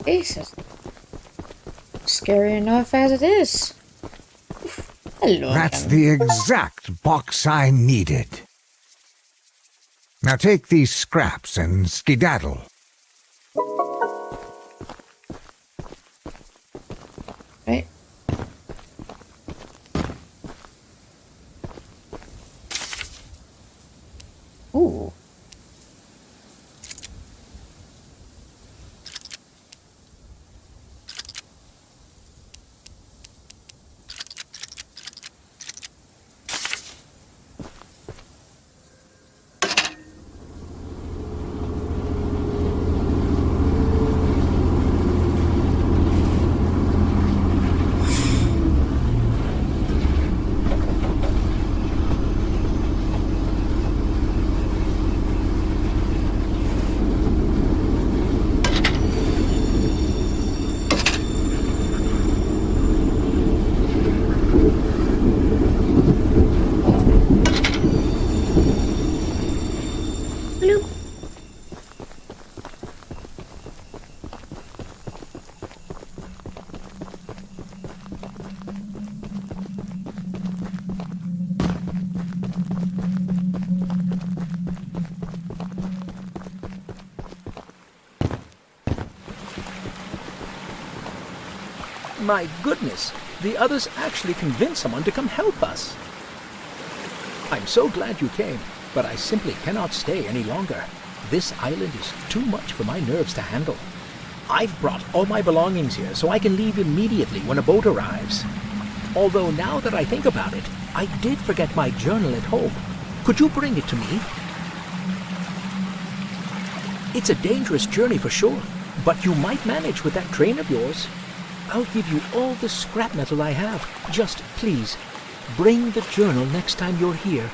Jesus. Scary enough as it is. Hello. That's the exact box I needed. Now take these scraps and skedaddle. Right. Ooh. My goodness, the others actually convinced someone to come help us. I'm so glad you came, but I simply cannot stay any longer. This island is too much for my nerves to handle. I've brought all my belongings here so I can leave immediately when a boat arrives. Although now that I think about it, I did forget my journal at home. Could you bring it to me? It's a dangerous journey for sure, but you might manage with that train of yours. I'll give you all the scrap metal I have. Just please, bring the journal next time you're here.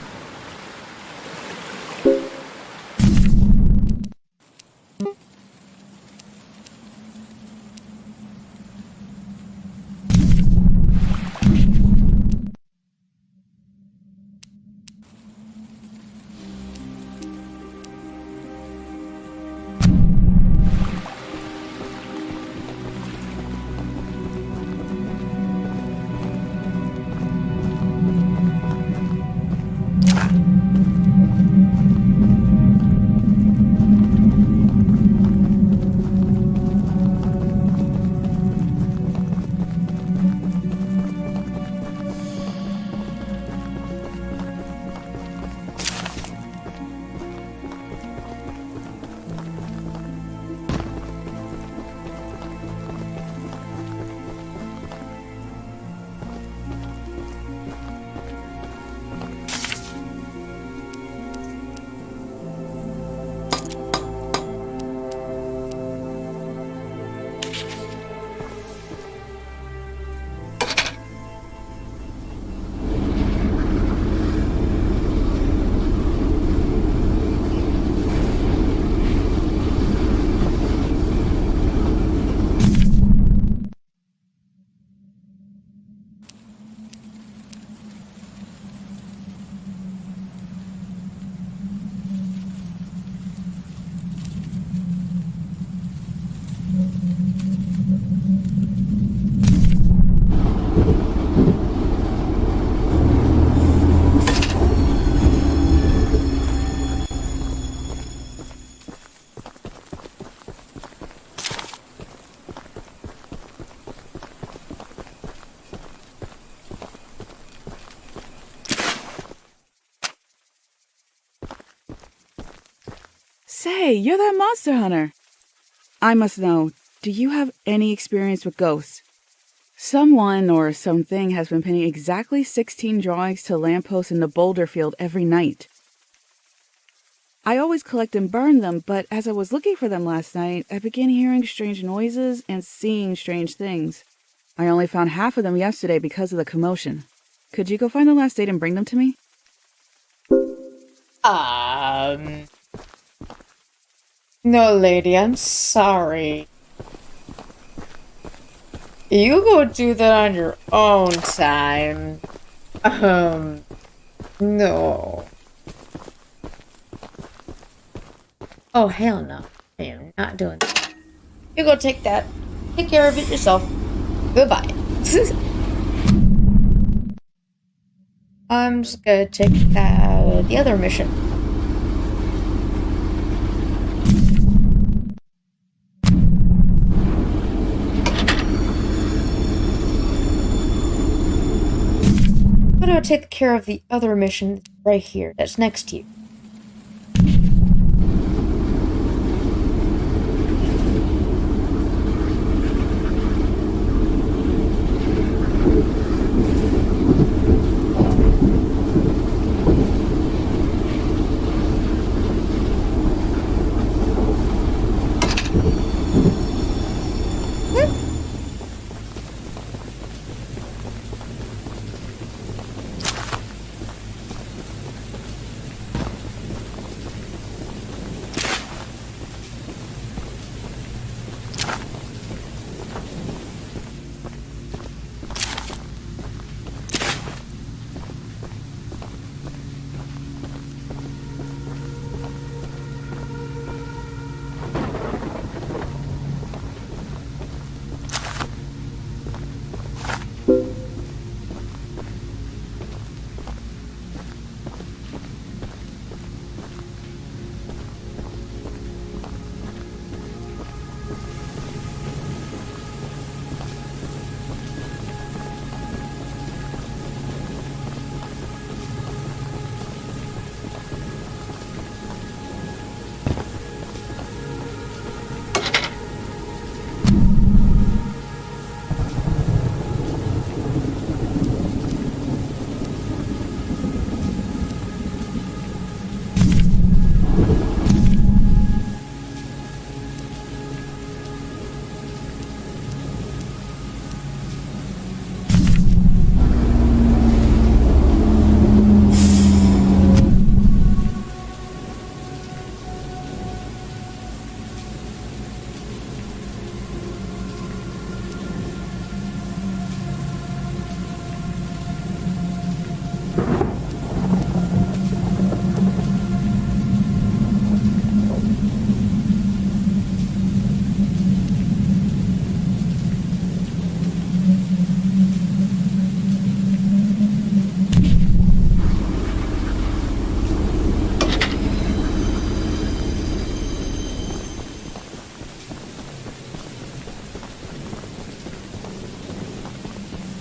Say, you're that monster hunter. I must know, do you have any experience with ghosts? Someone or something has been pinning exactly 16 drawings to lampposts in the boulder field every night. I always collect and burn them, but as I was looking for them last night, I began hearing strange noises and seeing strange things. I only found half of them yesterday because of the commotion. Could you go find the last date and bring them to me? No, lady, I'm sorry. You go do that on your own time. No. Oh, hell no. I am not doing that. You go take that. Take care of it yourself. Goodbye. I'm just gonna take the other mission. I'm gonna take care of the other mission right here. That's next to you.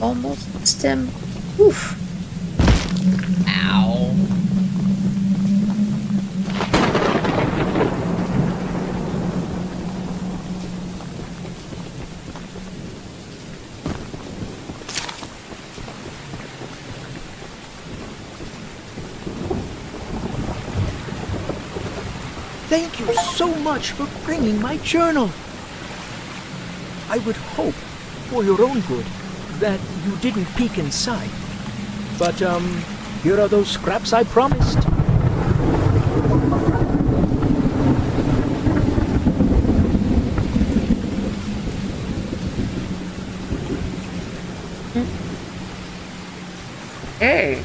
Almost missed him. Oof. Ow. Thank you so much for bringing my journal. I would hope, for your own good, that you didn't peek inside. But, here are those scraps I promised. Hey.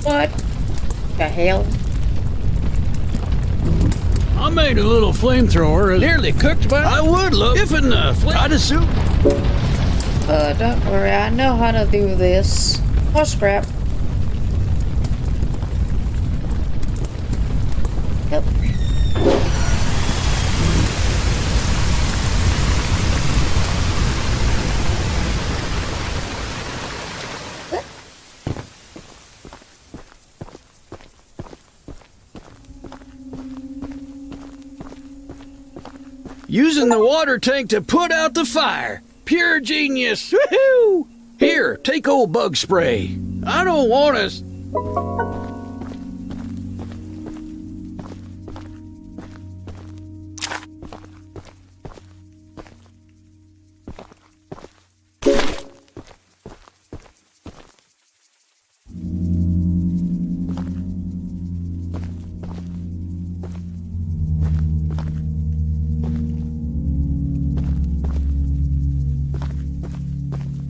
What the hell? I made a little flamethrower. Nearly cooked, but I would look if in the try to soup. Don't worry, I know how to do this. More scrap. Yep. Using the water tank to put out the fire. Pure genius. Woohoo! Here, take old bug spray. I don't want us.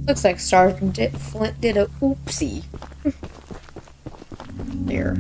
Looks like Sergeant Flint did a oopsie. There.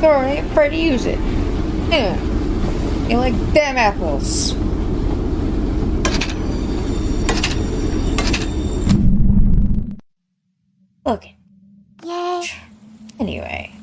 Go on, I ain't afraid to use it. Yeah. You like damn apples. Okay. Yay. Anyway.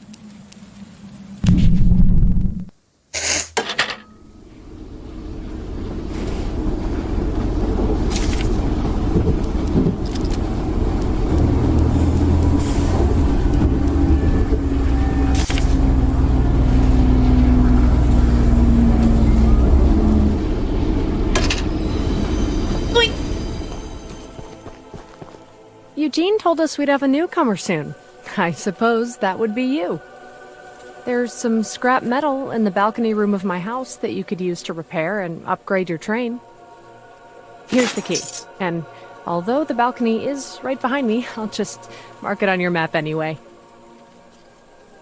Eugene told us we'd have a newcomer soon. I suppose that would be you. There's some scrap metal in the balcony room of my house that you could use to repair and upgrade your train. Here's the key, and although the balcony is right behind me, I'll just mark it on your map anyway.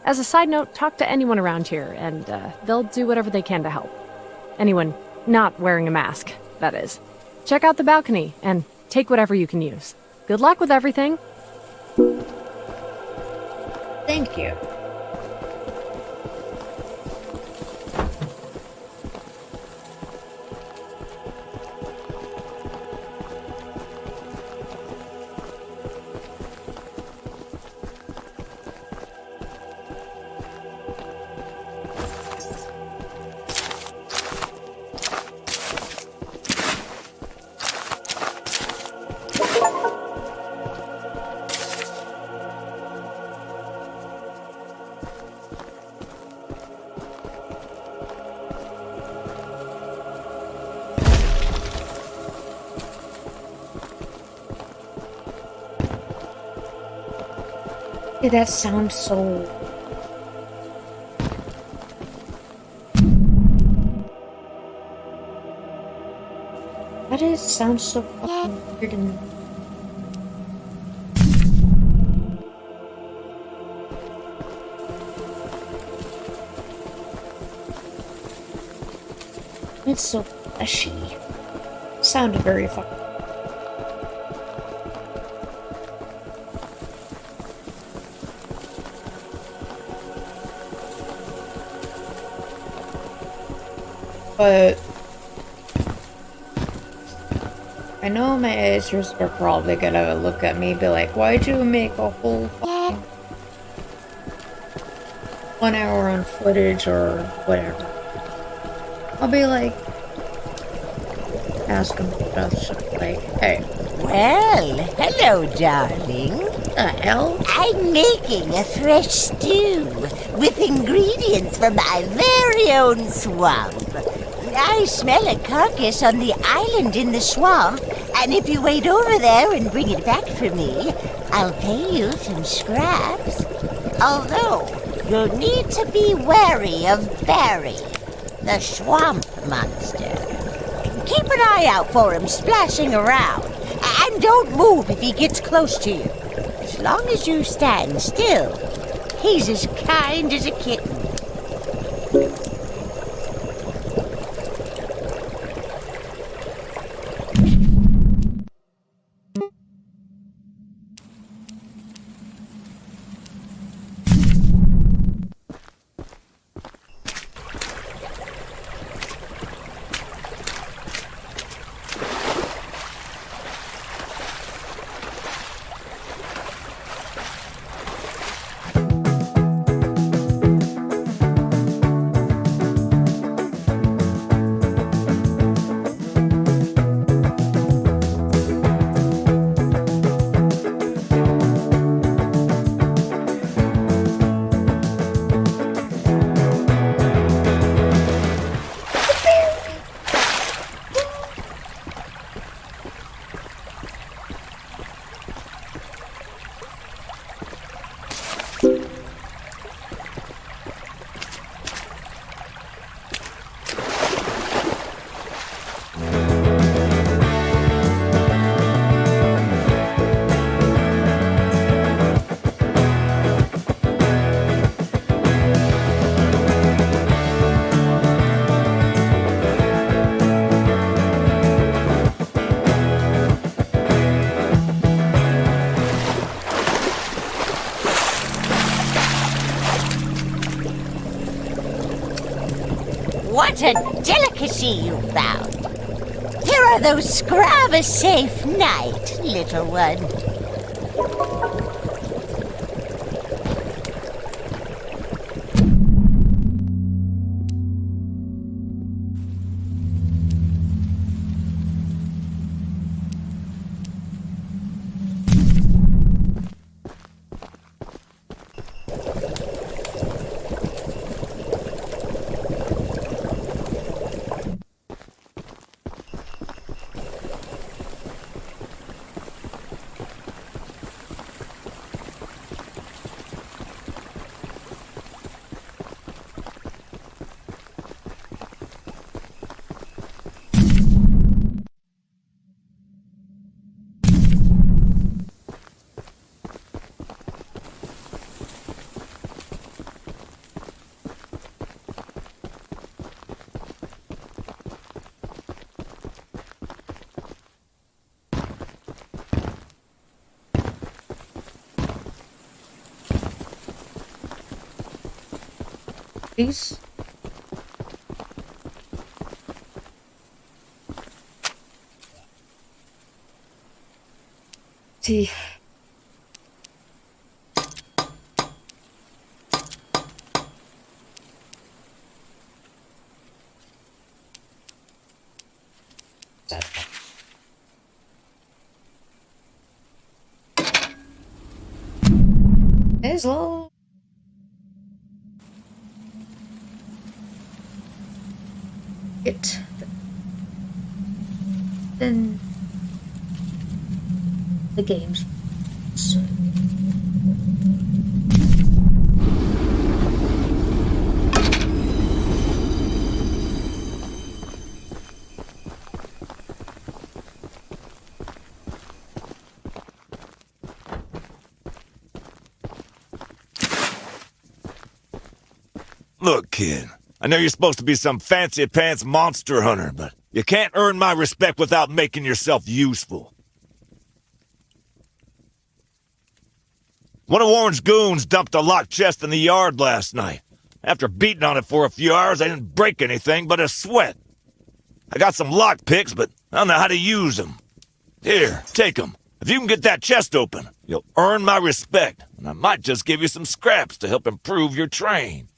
As a side note, talk to anyone around here, and they'll do whatever they can to help. Anyone not wearing a mask, that is. Check out the balcony, and take whatever you can use. Good luck with everything. Thank you. Yeah, that sounds so... That is sounds so fucking weird and... It's so fleshy. Sounded very fucking... But I know my editors are probably gonna look at me and be like, why'd you make a whole fucking 1 hour on footage or whatever? I'll be like, ask them stuff like, hey, Well, hello, darling. what the hell? I'm making a fresh stew with ingredients from my very own swamp. I smell a carcass on the island in the swamp, and if you wait over there and bring it back for me, I'll pay you some scraps. Although, you'll need to be wary of Barry, the swamp monster. Keep an eye out for him splashing around, and don't move if he gets close to you. As long as you stand still, he's as kind as a kitten. What a delicacy you found. Here are those scraps. Have a safe night, little one. Please. See. There's low. It. Then the games. Look, kid, I know you're supposed to be some fancy-pants monster hunter, but you can't earn my respect without making yourself useful. One of Warren's goons dumped a locked chest in the yard last night. After beating on it for a few hours, I didn't break anything but a sweat. I got some lock picks, but I don't know how to use them. Here, take them. If you can get that chest open, you'll earn my respect, and I might just give you some scraps to help improve your train.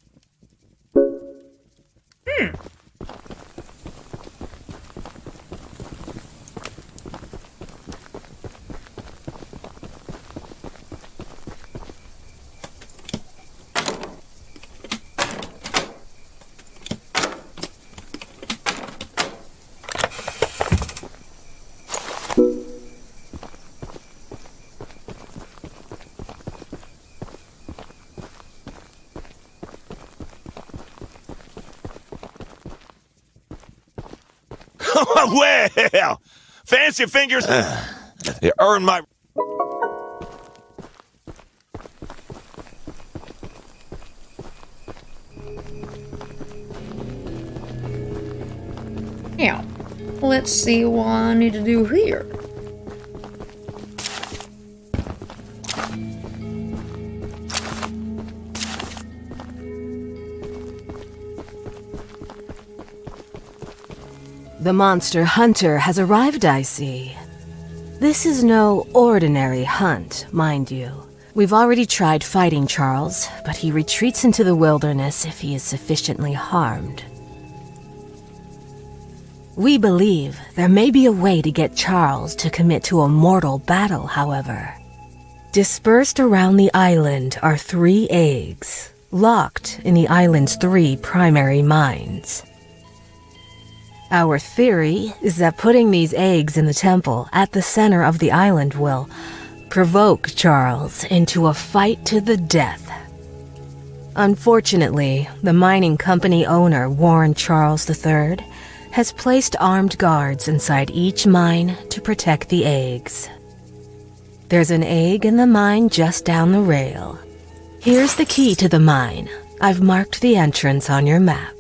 Well, fancy fingers. You earn my... Now, let's see what I need to do here. The monster hunter has arrived, I see. This is no ordinary hunt, mind you. We've already tried fighting Charles, but he retreats into the wilderness if he is sufficiently harmed. We believe there may be a way to get Charles to commit to a mortal battle, however. Dispersed around the island are 3 eggs, locked in the island's 3 primary mines. Our theory is that putting these eggs in the temple at the center of the island will provoke Charles into a fight to the death. Unfortunately, the mining company owner, Warren Charles III, has placed armed guards inside each mine to protect the eggs. There's an egg in the mine just down the rail. Here's the key to the mine. I've marked the entrance on your map.